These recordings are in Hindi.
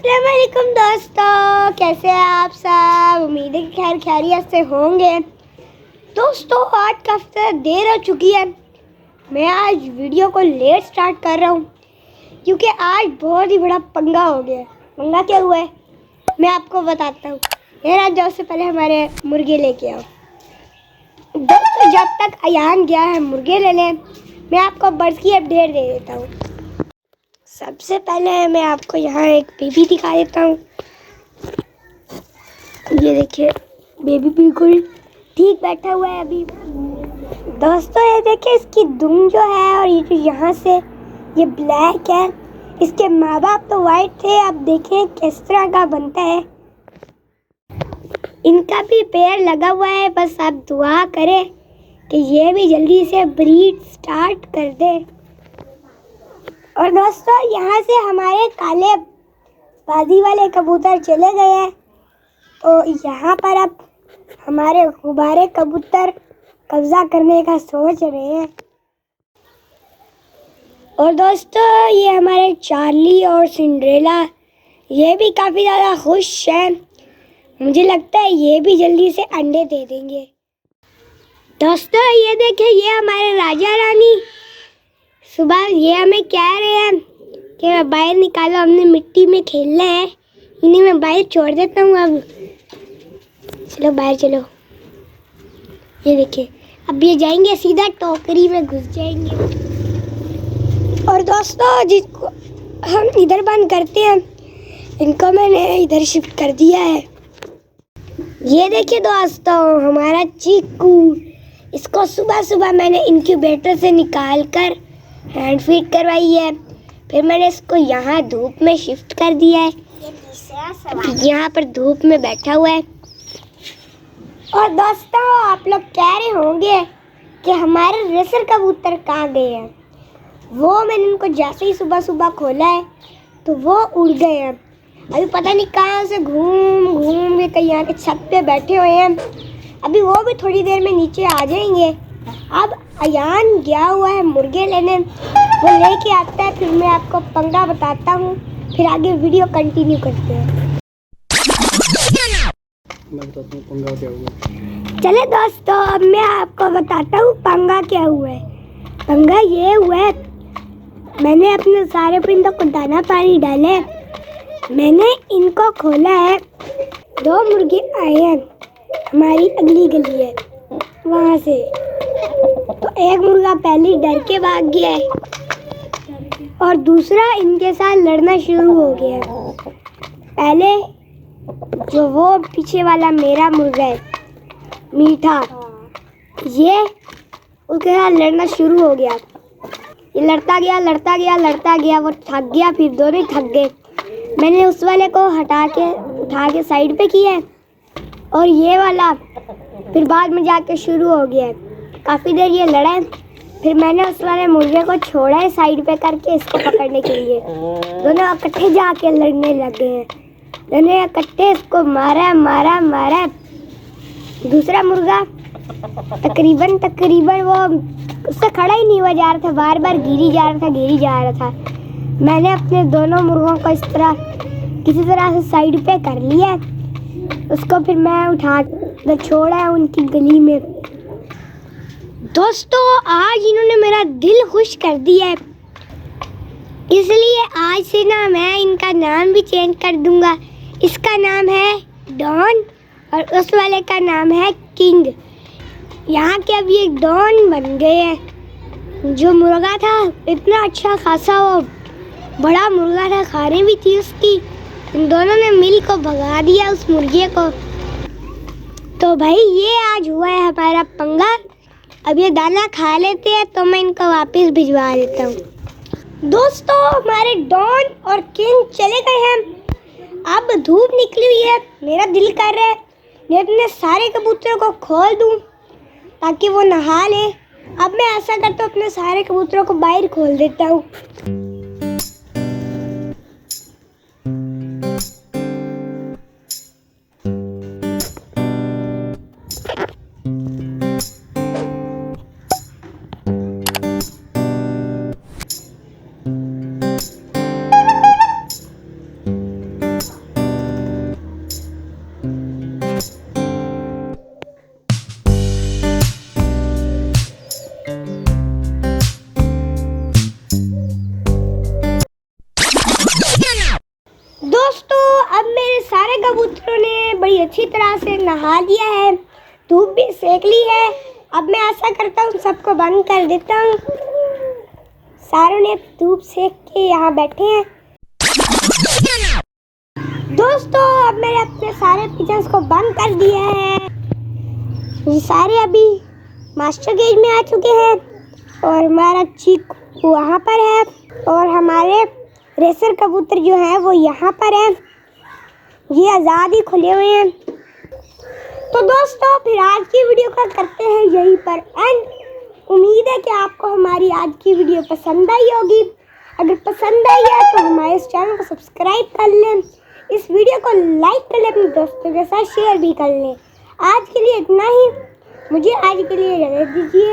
अस्सलाम वालेकुम दोस्तों, कैसे हैं आप सब। उम्मीद है कि खैर खैरियत से होंगे। दोस्तों आज काफ़ी देर हो चुकी है। मैं आज वीडियो को लेट स्टार्ट कर रहा हूँ क्योंकि आज बहुत ही बड़ा पंगा हो गया है। पंगा क्या हुआ है मैं आपको बताता हूँ। यार जाओ से पहले हमारे मुर्गे लेके आओ। दोस्तों जब तक अयान गया है मुर्गे लेने, मैं आपको बर्ड्स की अपडेट दे देता हूँ। सबसे पहले मैं आपको यहाँ एक बेबी दिखा देता हूँ। ये देखिए बेबी बिल्कुल ठीक बैठा हुआ है अभी। दोस्तों ये देखिए इसकी दुम जो है और ये जो यहाँ से ये ब्लैक है। इसके माँ बाप तो वाइट थे, अब देखें किस तरह का बनता है। इनका भी पैर लगा हुआ है, बस आप दुआ करें कि ये भी जल्दी से ब्रीड स्टार्ट कर दे। और दोस्तों यहाँ से हमारे काले बाजी वाले कबूतर चले गए हैं, तो यहाँ पर अब हमारे गुब्बारे कबूतर कब्जा करने का सोच रहे हैं। और दोस्तों ये हमारे चार्ली और सिंड्रेला ये भी काफ़ी ज़्यादा खुश हैं। मुझे लगता है ये भी जल्दी से अंडे दे देंगे। दोस्तों ये देखिए ये हमारे राजा रानी सुबह ये हमें कह रहे हैं कि बाहर निकालो, हमने मिट्टी में खेलना है। इन्हीं में बाहर छोड़ देता हूँ। अब चलो बाहर चलो। ये देखिए अब ये जाएंगे सीधा टोकरी में घुस जाएंगे। और दोस्तों जिसको हम इधर बंद करते हैं, इनको मैंने इधर शिफ्ट कर दिया है। ये देखिए दोस्तों हमारा चीकू, इसको सुबह सुबह मैंने इंक्यूबेटर से निकाल कर हैंड फीड करवाई है। फिर मैंने इसको यहाँ धूप में शिफ्ट कर दिया है। यहाँ पर धूप में बैठा हुआ है। और दोस्तों आप लोग कह रहे होंगे कि हमारे रेसर कबूतर कहाँ गए हैं। वो मैंने उनको जैसे ही सुबह सुबह खोला है तो वो उड़ गए हैं। अभी पता नहीं कहाँ से घूम घूम के कहीं यहाँ के छत पे बैठे हुए हैं। अभी वो भी थोड़ी देर में नीचे आ जाएंगे। अब अयान गया हुआ है मुर्गे लेने, वो लेके आता है, फिर मैं आपको पंगा बताता हूँ, फिर आगे वीडियो कंटिन्यू करते हैं। पंगा क्या हुआ? चले दोस्तों अब मैं आपको बताता हूँ पंगा क्या हुआ है। पंगा ये हुआ है, मैंने अपने सारे परिंदों को दाना पानी डाले, मैंने इनको खोला है। 2 मुर्गे आए हैं, हमारी अगली गली है वहाँ से, तो एक मुर्गा पहले डर के भाग गया है और दूसरा इनके साथ लड़ना शुरू हो गया है। पहले जो वो पीछे वाला मेरा मुर्गा है मीठा, ये उसके साथ लड़ना शुरू हो गया। ये लड़ता गया, वो थक गया, फिर दोनों ही थक गए। मैंने उस वाले को उठा के साइड पे किया है और ये वाला फिर बाद में जाके शुरू हो गया है। काफ़ी देर ये लड़ा है, फिर मैंने उस वाले मुर्गे को छोड़ा है साइड पे करके इसको पकड़ने के लिए। दोनों इकट्ठे जाके लड़ने लगे हैं, दोनों इकट्ठे इसको मारा। दूसरा मुर्गा तकरीबन वो उससे खड़ा ही नहीं हुआ जा रहा था, बार बार गिरी जा रहा था। मैंने अपने दोनों मुर्गों को इस तरह किसी तरह से साइड पे कर लिया, उसको फिर मैं उठा कर छोड़ा है उनकी गली में। दोस्तों आज इन्होंने मेरा दिल खुश कर दिया है, इसलिए आज से ना मैं इनका नाम भी चेंज कर दूंगा। इसका नाम है डॉन और उस वाले का नाम है किंग। यहाँ के अब ये डॉन बन गए हैं। जो मुर्गा था इतना अच्छा खासा वो बड़ा मुर्गा था, खाने भी थी उसकी। इन दोनों ने मिल को भगा दिया उस मुर्गे को। तो भाई ये आज हुआ है हमारा पंगा। अब ये दाना खा लेते हैं तो मैं इनको वापस भिजवा देता हूँ। दोस्तों हमारे डॉन और किंग चले गए हैं। अब धूप निकली हुई है, मेरा दिल कर रहा है मैं अपने सारे कबूतरों को खोल दूँ ताकि वो नहा ले। अब मैं ऐसा करता हूँ, अपने सारे कबूतरों को बाहर खोल देता हूँ। दोस्तों अब मेरे सारे कबूतरों ने बड़ी अच्छी तरह से नहा लिया है, धूप भी सेक ली है। अब मैं आशा करता हूँ सबको बंद कर देता हूँ। सारों ने धूप सेक के यहाँ बैठे हैं। दोस्तों अब मैंने अपने सारे पिजन्स को बंद कर दिया है। ये सारे अभी मास्टर केज में आ चुके हैं और हमारा चीकू वहाँ पर है और हमारे रेसर कबूतर जो हैं वो यहाँ पर हैं। ये आज़ाद ही खुले हुए हैं। तो दोस्तों फिर आज की वीडियो का करते हैं यहीं पर एंड। उम्मीद है कि आपको हमारी आज की वीडियो पसंद आई होगी। अगर पसंद आई है तो हमारे इस चैनल को सब्सक्राइब कर लें, इस वीडियो को लाइक कर लें, अपने दोस्तों के साथ शेयर भी कर लें। आज के लिए इतना ही। मुझे आज के लिए इजाज़त दीजिए।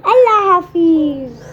अल्लाह हाफिज़।